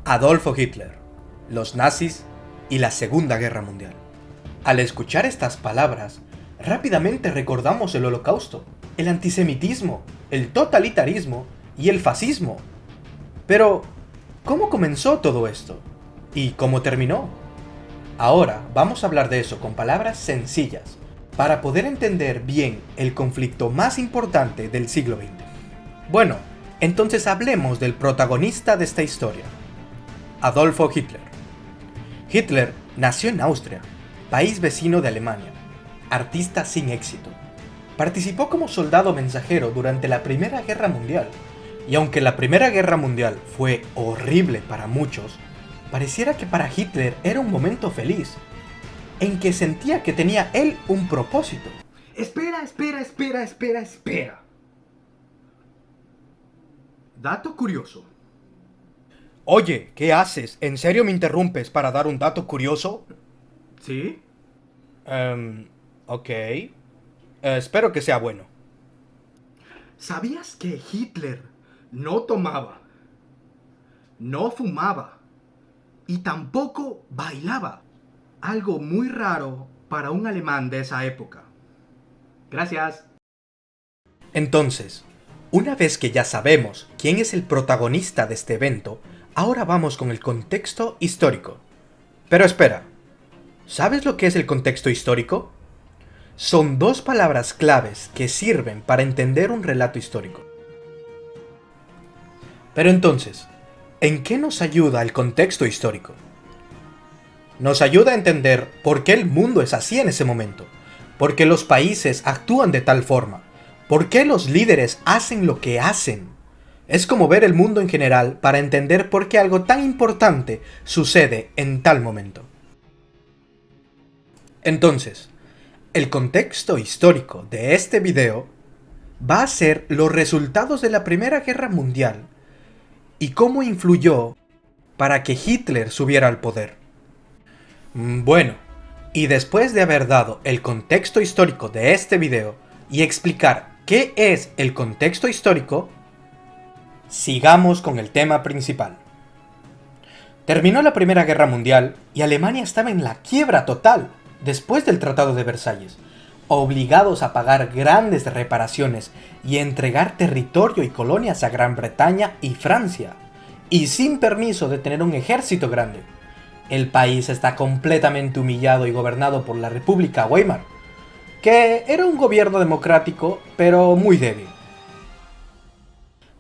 Adolfo Hitler, los nazis y la Segunda Guerra Mundial. Al escuchar estas palabras, rápidamente recordamos el Holocausto, el antisemitismo, el totalitarismo y el fascismo. Pero, ¿cómo comenzó todo esto? ¿Y cómo terminó? Ahora vamos a hablar de eso con palabras sencillas, para poder entender bien el conflicto más importante del siglo XX. Bueno, entonces hablemos del protagonista de esta historia, Adolfo Hitler. Hitler nació en Austria, país vecino de Alemania, artista sin éxito. Participó como soldado mensajero durante la Primera Guerra Mundial, y aunque la Primera Guerra Mundial fue horrible para muchos, pareciera que para Hitler era un momento feliz, en que sentía que tenía él un propósito. Espera. Dato curioso. Oye, ¿qué haces? ¿En serio me interrumpes para dar un dato curioso? ¿Sí? Ok. Espero que sea bueno. ¿Sabías que Hitler no tomaba, no fumaba y tampoco bailaba? Algo muy raro para un alemán de esa época. Gracias. Entonces, una vez que ya sabemos quién es el protagonista de este evento, ahora vamos con el contexto histórico. Pero espera, ¿sabes lo que es el contexto histórico? Son dos palabras claves que sirven para entender un relato histórico. Pero entonces, ¿en qué nos ayuda el contexto histórico? Nos ayuda a entender por qué el mundo es así en ese momento, por qué los países actúan de tal forma, por qué los líderes hacen lo que hacen. Es como ver el mundo en general para entender por qué algo tan importante sucede en tal momento. Entonces, el contexto histórico de este video va a ser los resultados de la Primera Guerra Mundial y cómo influyó para que Hitler subiera al poder. Bueno, y después de haber dado el contexto histórico de este video y explicar qué es el contexto histórico, sigamos con el tema principal. Terminó la Primera Guerra Mundial y Alemania estaba en la quiebra total después del Tratado de Versalles, obligados a pagar grandes reparaciones y entregar territorio y colonias a Gran Bretaña y Francia, y sin permiso de tener un ejército grande. El país está completamente humillado y gobernado por la República Weimar, que era un gobierno democrático, pero muy débil.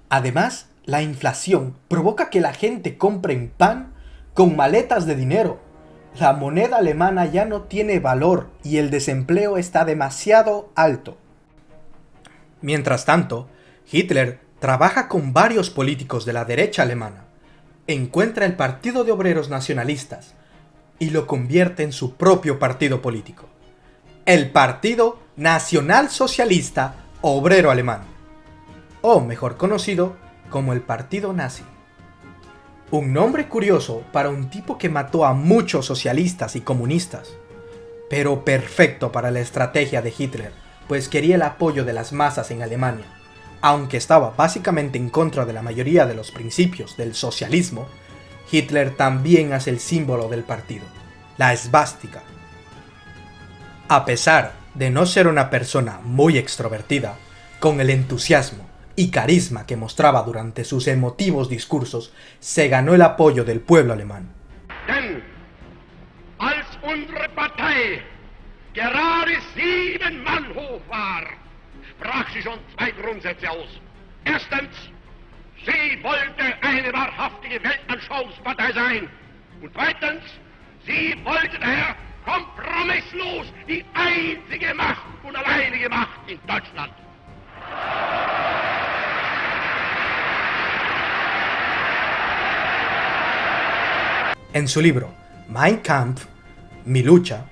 Además, la inflación provoca que la gente compre pan con maletas de dinero. La moneda alemana ya no tiene valor y el desempleo está demasiado alto. Mientras tanto, Hitler trabaja con varios políticos de la derecha alemana, encuentra el Partido de Obreros Nacionalistas y lo convierte en su propio partido político, el Partido Nacional Socialista Obrero Alemán, o mejor conocido como el Partido Nazi. Un nombre curioso para un tipo que mató a muchos socialistas y comunistas, pero perfecto para la estrategia de Hitler, pues quería el apoyo de las masas en Alemania. Aunque estaba básicamente en contra de la mayoría de los principios del socialismo, Hitler también hace el símbolo del partido, la esvástica. A pesar de no ser una persona muy extrovertida, con el entusiasmo y carisma que mostraba durante sus emotivos discursos, se ganó el apoyo del pueblo alemán. Denn als unsere Partei gerade 7 Mann hoch war, sprach sie schon 2 Grundsätze aus. Erstens, sie wollte eine wahrhaftige Weltanschauungspartei sein. Und zweitens, sie wollte daher kompromisslos die einzige Macht und alleinige Macht in Deutschland. En su libro Mein Kampf, Mi lucha,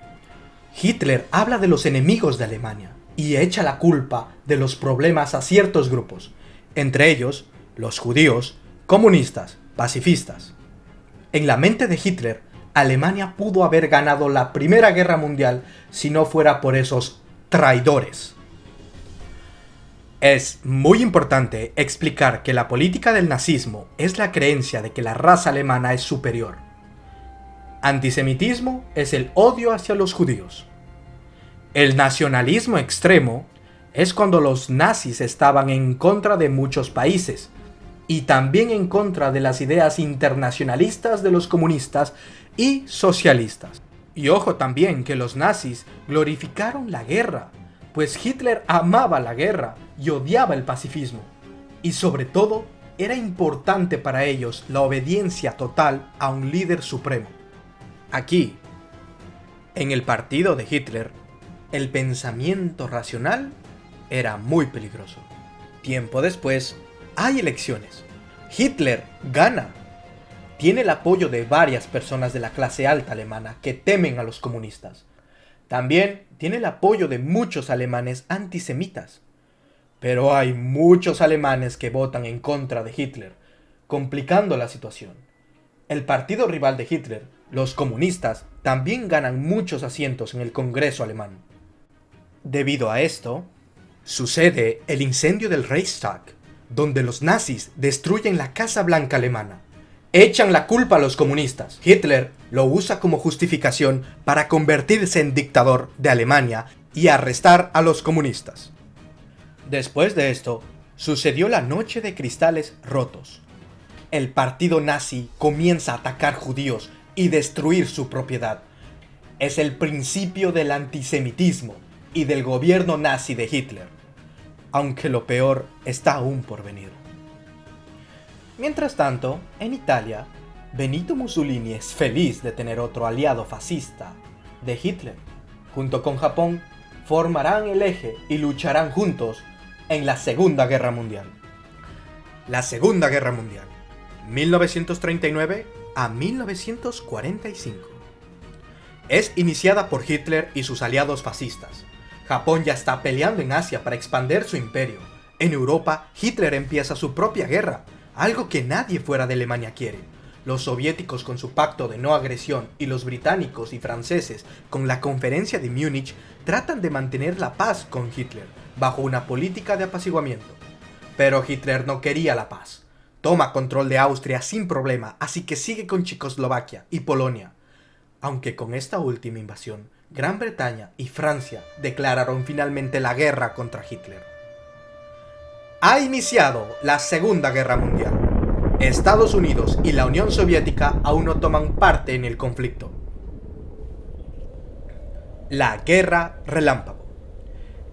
Hitler habla de los enemigos de Alemania y echa la culpa de los problemas a ciertos grupos, entre ellos los judíos, comunistas, pacifistas. En la mente de Hitler, Alemania pudo haber ganado la Primera Guerra Mundial si no fuera por esos traidores. Es muy importante explicar que la política del nazismo es la creencia de que la raza alemana es superior. Antisemitismo es el odio hacia los judíos. El nacionalismo extremo es cuando los nazis estaban en contra de muchos países y también en contra de las ideas internacionalistas de los comunistas y socialistas. Y ojo también que los nazis glorificaron la guerra, pues Hitler amaba la guerra y odiaba el pacifismo. Y sobre todo, era importante para ellos la obediencia total a un líder supremo. Aquí, en el partido de Hitler, el pensamiento racional era muy peligroso. Tiempo después, hay elecciones. Hitler gana. Tiene el apoyo de varias personas de la clase alta alemana que temen a los comunistas. También tiene el apoyo de muchos alemanes antisemitas. Pero hay muchos alemanes que votan en contra de Hitler, complicando la situación. El partido rival de Hitler, los comunistas, también ganan muchos asientos en el Congreso alemán. Debido a esto, sucede el incendio del Reichstag, donde los nazis destruyen la Casa Blanca alemana. Echan la culpa a los comunistas. Hitler lo usa como justificación para convertirse en dictador de Alemania y arrestar a los comunistas. Después de esto, sucedió la Noche de Cristales Rotos. El partido nazi comienza a atacar judíos y destruir su propiedad. Es el principio del antisemitismo y del gobierno nazi de Hitler, aunque lo peor está aún por venir. Mientras tanto, en Italia, Benito Mussolini es feliz de tener otro aliado fascista de Hitler. Junto con Japón, formarán el eje y lucharán juntos en la Segunda Guerra Mundial. La Segunda Guerra Mundial, 1939 a 1945. Es iniciada por Hitler y sus aliados fascistas. Japón ya está peleando en Asia para expandir su imperio. En Europa, Hitler empieza su propia guerra, algo que nadie fuera de Alemania quiere. Los soviéticos con su pacto de no agresión y los británicos y franceses con la Conferencia de Múnich tratan de mantener la paz con Hitler, bajo una política de apaciguamiento. Pero Hitler no quería la paz. Toma control de Austria sin problema, así que sigue con Checoslovaquia y Polonia. Aunque con esta última invasión, Gran Bretaña y Francia declararon finalmente la guerra contra Hitler. Ha iniciado la Segunda Guerra Mundial. Estados Unidos y la Unión Soviética aún no toman parte en el conflicto. La Guerra Relámpago.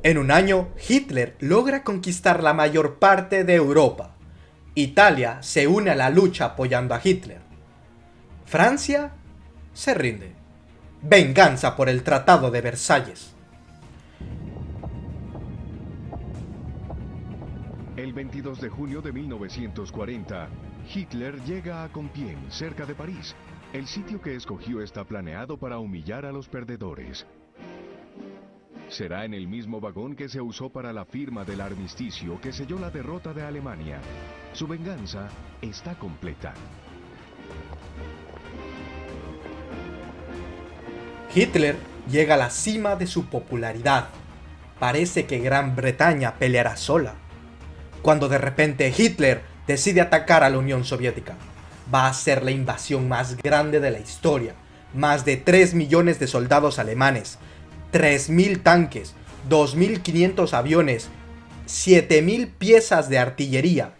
En un año, Hitler logra conquistar la mayor parte de Europa. Italia se une a la lucha apoyando a Hitler. Francia se rinde. Venganza por el Tratado de Versalles. El 22 de junio de 1940, Hitler llega a Compiègne, cerca de París. El sitio que escogió está planeado para humillar a los perdedores. Será en el mismo vagón que se usó para la firma del armisticio que selló la derrota de Alemania. Su venganza está completa. Hitler llega a la cima de su popularidad. Parece que Gran Bretaña peleará sola. Cuando de repente Hitler decide atacar a la Unión Soviética. Va a ser la invasión más grande de la historia. Más de 3 millones de soldados alemanes, 3.000 tanques, 2.500 aviones, 7.000 piezas de artillería.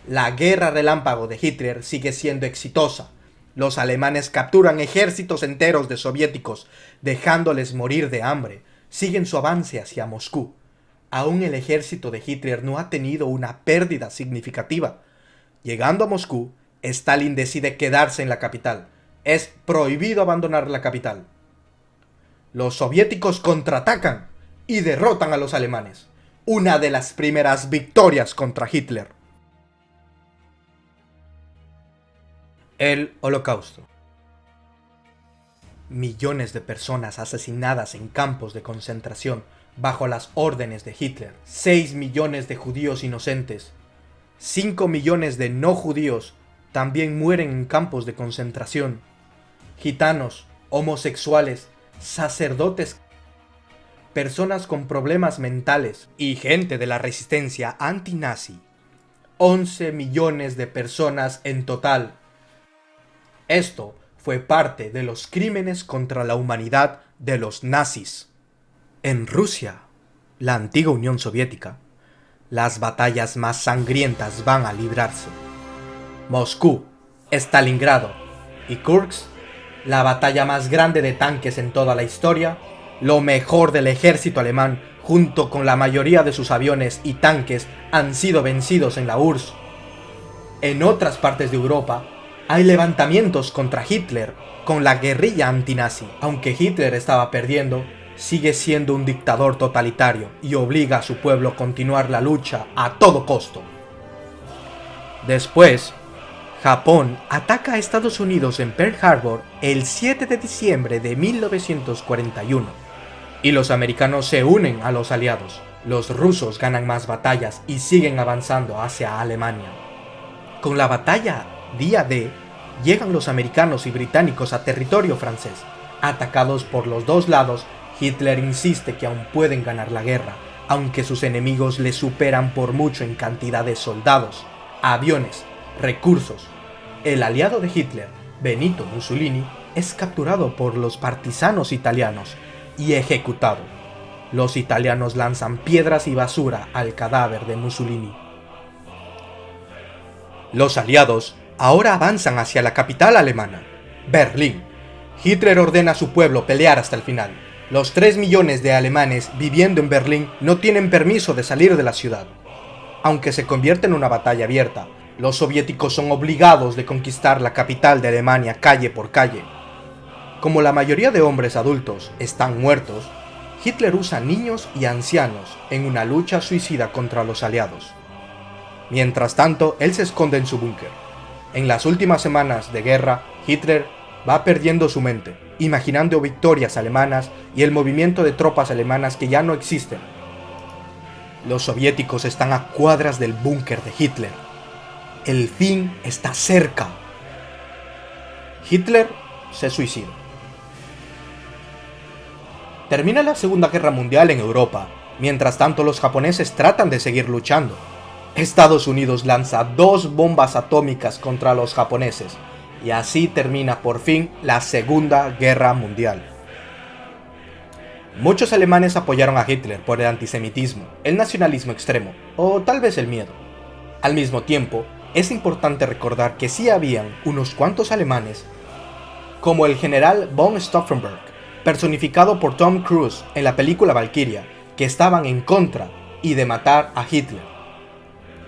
La guerra relámpago de Hitler sigue siendo exitosa. Los alemanes capturan ejércitos enteros de soviéticos, dejándoles morir de hambre. Siguen su avance hacia Moscú. Aún el ejército de Hitler no ha tenido una pérdida significativa. Llegando a Moscú, Stalin decide quedarse en la capital. Es prohibido abandonar la capital. Los soviéticos contraatacan y derrotan a los alemanes. Una de las primeras victorias contra Hitler. El Holocausto. Millones de personas asesinadas en campos de concentración bajo las órdenes de Hitler. 6 millones de judíos inocentes. 5 millones de no judíos también mueren en campos de concentración. Gitanos, homosexuales, sacerdotes. personas con problemas mentales y gente de la resistencia antinazi. 11 millones de personas en total. Esto fue parte de los crímenes contra la humanidad de los nazis. En Rusia, la antigua Unión Soviética, las batallas más sangrientas van a librarse. Moscú, Stalingrado y Kursk, la batalla más grande de tanques en toda la historia, lo mejor del ejército alemán junto con la mayoría de sus aviones y tanques han sido vencidos en la URSS. En otras partes de Europa hay levantamientos contra Hitler con la guerrilla antinazi. Aunque Hitler estaba perdiendo, sigue siendo un dictador totalitario y obliga a su pueblo a continuar la lucha a todo costo. Después, Japón ataca a Estados Unidos en Pearl Harbor el 7 de diciembre de 1941 y los americanos se unen a los aliados. Los rusos ganan más batallas y siguen avanzando hacia Alemania. Con la batalla Día D, llegan los americanos y británicos a territorio francés. Atacados por los dos lados, Hitler insiste que aún pueden ganar la guerra, aunque sus enemigos le superan por mucho en cantidad de soldados, aviones, recursos. El aliado de Hitler, Benito Mussolini, es capturado por los partisanos italianos y ejecutado. Los italianos lanzan piedras y basura al cadáver de Mussolini. Los aliados ahora avanzan hacia la capital alemana, Berlín. Hitler ordena a su pueblo pelear hasta el final. Los 3 millones de alemanes viviendo en Berlín no tienen permiso de salir de la ciudad. Aunque se convierte en una batalla abierta, los soviéticos son obligados de conquistar la capital de Alemania calle por calle. Como la mayoría de hombres adultos están muertos, Hitler usa niños y ancianos en una lucha suicida contra los aliados. Mientras tanto, él se esconde en su búnker. En las últimas semanas de guerra, Hitler va perdiendo su mente, imaginando victorias alemanas y el movimiento de tropas alemanas que ya no existen. Los soviéticos están a cuadras del búnker de Hitler. El fin está cerca. Hitler se suicida. Termina la Segunda Guerra Mundial en Europa. Mientras tanto, los japoneses tratan de seguir luchando. Estados Unidos lanza 2 bombas atómicas contra los japoneses, y así termina por fin la Segunda Guerra Mundial. Muchos alemanes apoyaron a Hitler por el antisemitismo, el nacionalismo extremo, o tal vez el miedo. Al mismo tiempo, es importante recordar que sí habían unos cuantos alemanes, como el general von Stauffenberg, personificado por Tom Cruise en la película Valkyria, que estaban en contra y de matar a Hitler.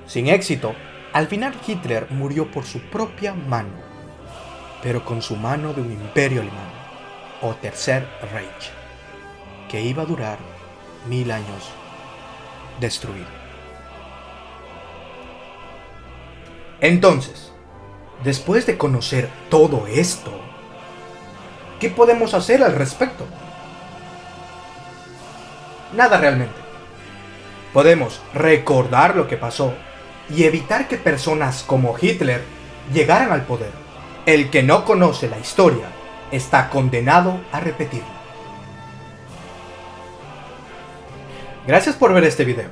Sin éxito, al final Hitler murió por su propia mano, pero con su mano de un imperio alemán, o Tercer Reich, que iba a durar 1000 años destruido. Entonces, después de conocer todo esto, ¿qué podemos hacer al respecto? Nada realmente. Podemos recordar lo que pasó y evitar que personas como Hitler llegaran al poder. El que no conoce la historia está condenado a repetirla. Gracias por ver este video.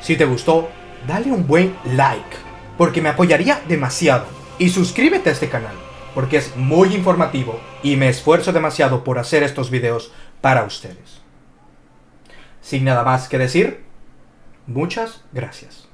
Si te gustó, dale un buen like, porque me apoyaría demasiado. Y suscríbete a este canal, porque es muy informativo y me esfuerzo demasiado por hacer estos videos para ustedes. Sin nada más que decir, muchas gracias.